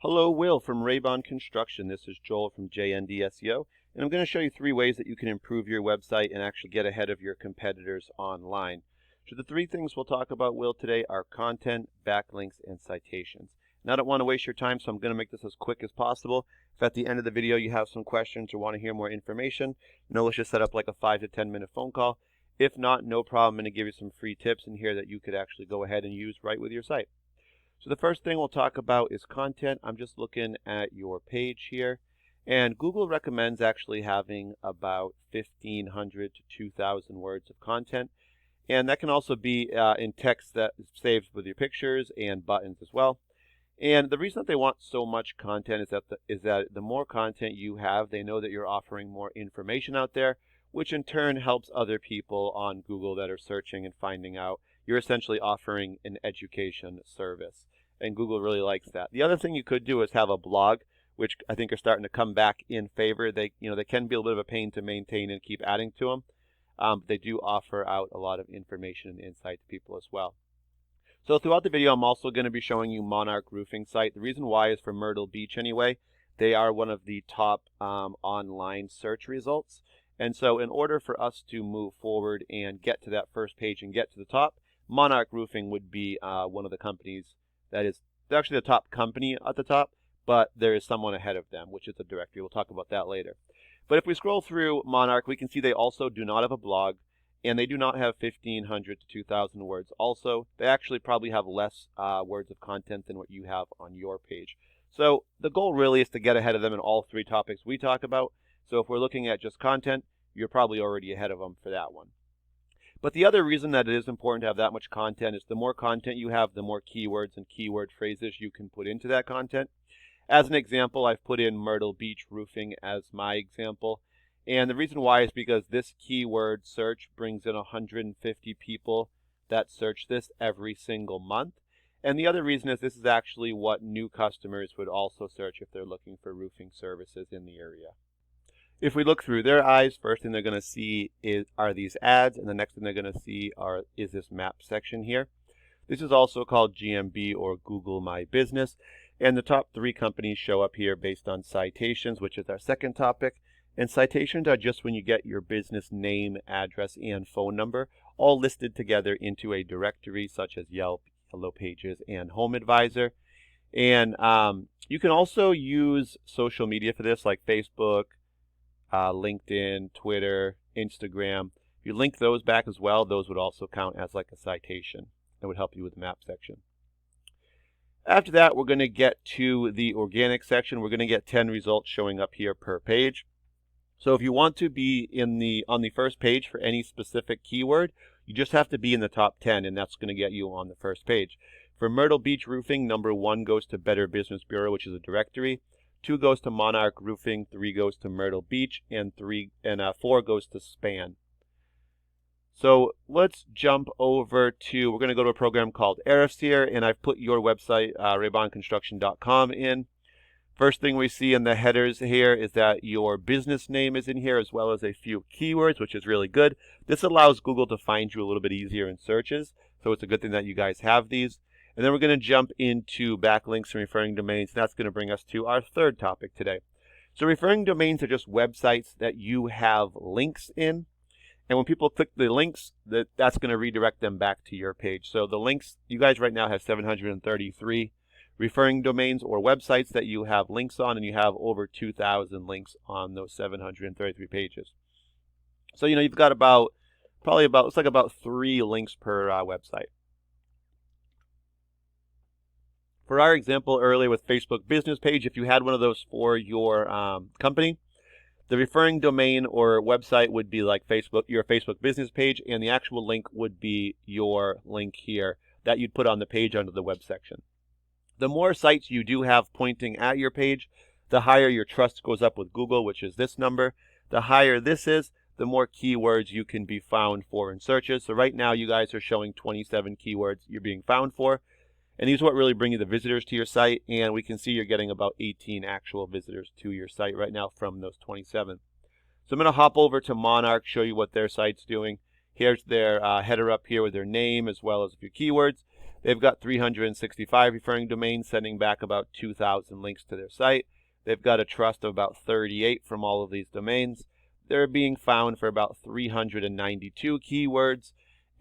Hello, Will from Rabon Construction. This is Joel from JND SEO, and I'm going to show you 3 ways that you can improve your website and actually get ahead of your competitors online. So the 3 things we'll talk about, Will, today are content, backlinks, and citations. And I don't want to waste your time, so I'm going to make this as quick as possible. If at the end of the video you have some questions or want to hear more information, let's just set up like a 5 to 10 minute phone call. If not, no problem. I'm going to give you some free tips in here that you could actually go ahead and use right with your site. So the first thing we'll talk about is content. I'm just looking at your page here, and Google recommends actually having about 1,500 to 2,000 words of content, and that can also be in text that is saved with your pictures and buttons as well. And the reason that they want so much content is that the more content you have, they know that you're offering more information out there, which in turn helps other people on Google that are searching and finding out you're essentially offering an education service. And Google really likes that. The other thing you could do is have a blog, which I think are starting to come back in favor. They can be a little bit of a pain to maintain and keep adding to them. They do offer out a lot of information and insight to people as well. So throughout the video, I'm also going to be showing you Monarch Roofing site. The reason why is for Myrtle Beach anyway. They are one of the top online search results. And so in order for us to move forward and get to that first page and get to the top, Monarch Roofing would be one of the companies that is actually the top company at the top, but there is someone ahead of them, which is a directory. We'll talk about that later. But if we scroll through Monarch, we can see they also do not have a blog, and they do not have 1,500 to 2,000 words. Also, they actually probably have less words of content than what you have on your page. So the goal really is to get ahead of them in all 3 topics we talk about. So if we're looking at just content, you're probably already ahead of them for that one. But the other reason that it is important to have that much content is the more content you have, the more keywords and keyword phrases you can put into that content. As an example, I've put in Myrtle Beach Roofing as my example. And the reason why is because this keyword search brings in 150 people that search this every single month. And the other reason is this is actually what new customers would also search if they're looking for roofing services in the area. If we look through their eyes, first thing they're going to see are these ads, and the next thing they're going to see is this map section here. This is also called GMB or Google My Business, and the top 3 companies show up here based on citations, which is our second topic. And citations are just when you get your business name, address, and phone number all listed together into a directory such as Yelp, Yellow Pages, and Home Advisor. And you can also use social media for this, like Facebook, LinkedIn, Twitter, Instagram. If you link those back as well, those would also count as like a citation. That would help you with the map section. After that, we're going to get to the organic section. We're going to get 10 results showing up here per page. So if you want to be on the first page for any specific keyword, you just have to be in the top 10, and that's going to get you on the first page. For Myrtle Beach Roofing, number 1 goes to Better Business Bureau, which is a directory. 2 goes to Monarch Roofing, 3 goes to Myrtle Beach, and 4 goes to Span. So let's jump over to, we're going to go to a program called Airsphere, and I've put your website, rabonconstruction.com in. First thing we see in the headers here is that your business name is in here as well as a few keywords, which is really good. This allows Google to find you a little bit easier in searches, so it's a good thing that you guys have these. And then we're going to jump into backlinks and referring domains. That's going to bring us to our third topic today. So referring domains are just websites that you have links in. And when people click the links, that's going to redirect them back to your page. So the links, you guys right now have 733 referring domains or websites that you have links on, and you have over 2,000 links on those 733 pages. So, you've got it's like about 3 links per website. For our example earlier with Facebook business page, if you had one of those for your company, the referring domain or website would be like your Facebook business page, and the actual link would be your link here that you'd put on the page under the web section. The more sites you do have pointing at your page, the higher your trust goes up with Google, which is this number. The higher this is, the more keywords you can be found for in searches. So right now you guys are showing 27 keywords you're being found for. And these are what really bring you the visitors to your site, and we can see you're getting about 18 actual visitors to your site right now from those 27. So I'm going to hop over to Monarch, show you what their site's doing. Here's their header up here with their name as well as a few keywords. They've got 365 referring domains, sending back about 2,000 links to their site. They've got a trust of about 38 from all of these domains. They're being found for about 392 keywords,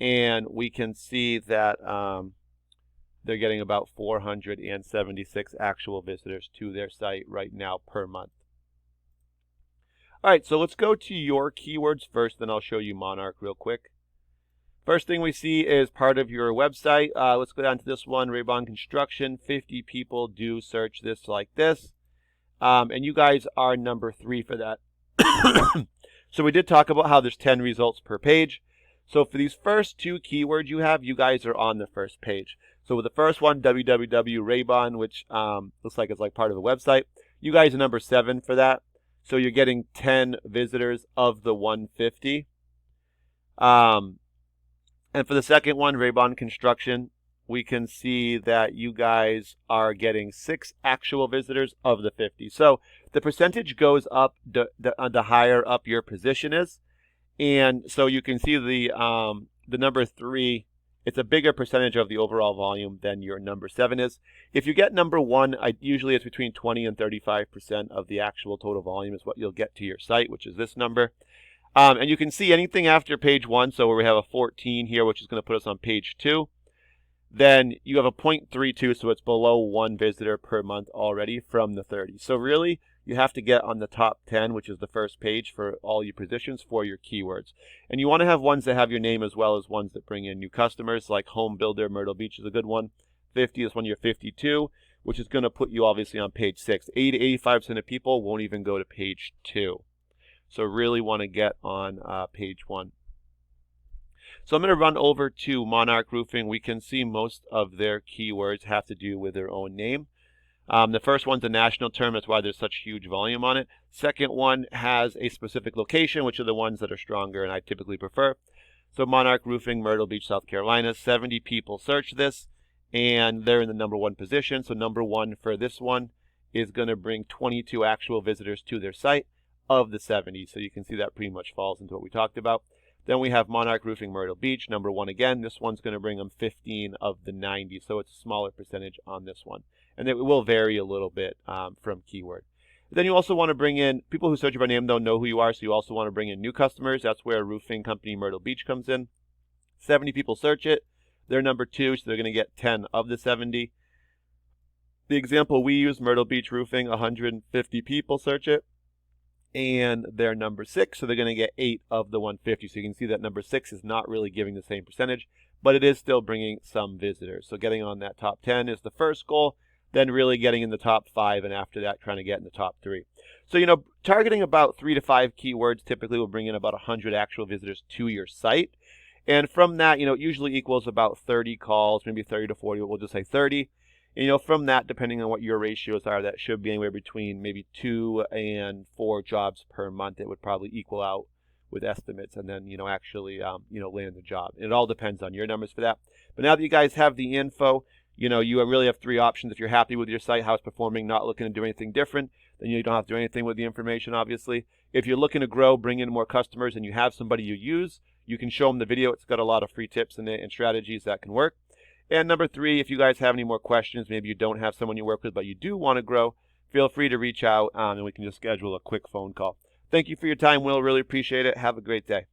and we can see that they're getting about 476 actual visitors to their site right now per month. All right, so let's go to your keywords first, then I'll show you Monarch real quick. First thing we see is part of your website. Let's go down to this one, Rabon Construction. 50 people do search this like this. And you guys are number 3 for that. So we did talk about how there's 10 results per page. So for these first 2 keywords you have, you guys are on the first page. So with the first one, www.rabon, which looks like it's like part of the website, you guys are number 7 for that. So you're getting 10 visitors of the 150. And for the second one, Rabon Construction, we can see that you guys are getting 6 actual visitors of the 50. So the percentage goes up the higher up your position is. And so you can see the number 3, it's a bigger percentage of the overall volume than your number 7 is. If you get number 1, usually it's between 20 and 35% of the actual total volume is what you'll get to your site, which is this number. And you can see anything after page 1, so where we have a 14 here, which is going to put us on page 2, then you have a 0.32, so it's below 1 visitor per month already from the 30. So really, you have to get on the top 10, which is the first page for all your positions for your keywords. And you want to have ones that have your name as well as ones that bring in new customers, like Home Builder Myrtle Beach is a good one. 50 is one of your 52, which is going to put you obviously on page 6. 80 to 85% of people won't even go to page 2. So really want to get on page 1. So I'm going to run over to Monarch Roofing. We can see most of their keywords have to do with their own name. The first one's a national term. That's why there's such huge volume on it. Second one has a specific location, which are the ones that are stronger and I typically prefer. So Monarch Roofing, Myrtle Beach, South Carolina. 70 people search this, and they're in the number 1 position. So number 1 for this one is going to bring 22 actual visitors to their site of the 70. So you can see that pretty much falls into what we talked about. Then we have Monarch Roofing Myrtle Beach, number 1 again. This one's going to bring them 15 of the 90, so it's a smaller percentage on this one. And it will vary a little bit from keyword. Then you also want to bring in, people who search you by name don't know who you are, so you also want to bring in new customers. That's where roofing company Myrtle Beach comes in. 70 people search it. They're number 2, so they're going to get 10 of the 70. The example we use, Myrtle Beach Roofing, 150 people search it. And they're number 6, so they're going to get 8 of the 150. So you can see that number 6 is not really giving the same percentage, but it is still bringing some visitors. So getting on that top 10 is the first goal, then really getting in the top 5, and after that, trying to get in the top 3. So, targeting about 3 to 5 keywords typically will bring in about 100 actual visitors to your site. And from that, it usually equals about 30 calls, maybe 30 to 40, but we'll just say 30. And, from that, depending on what your ratios are, that should be anywhere between maybe 2 and 4 jobs per month. It would probably equal out with estimates and then, actually, land the job. It all depends on your numbers for that. But now that you guys have the info, you really have 3 options. If you're happy with your site, how it's performing, not looking to do anything different, then you don't have to do anything with the information, obviously. If you're looking to grow, bring in more customers, and you have somebody you use, you can show them the video. It's got a lot of free tips in it and strategies that can work. And number 3, if you guys have any more questions, maybe you don't have someone you work with, but you do want to grow, feel free to reach out, and we can just schedule a quick phone call. Thank you for your time, Will. Really appreciate it. Have a great day.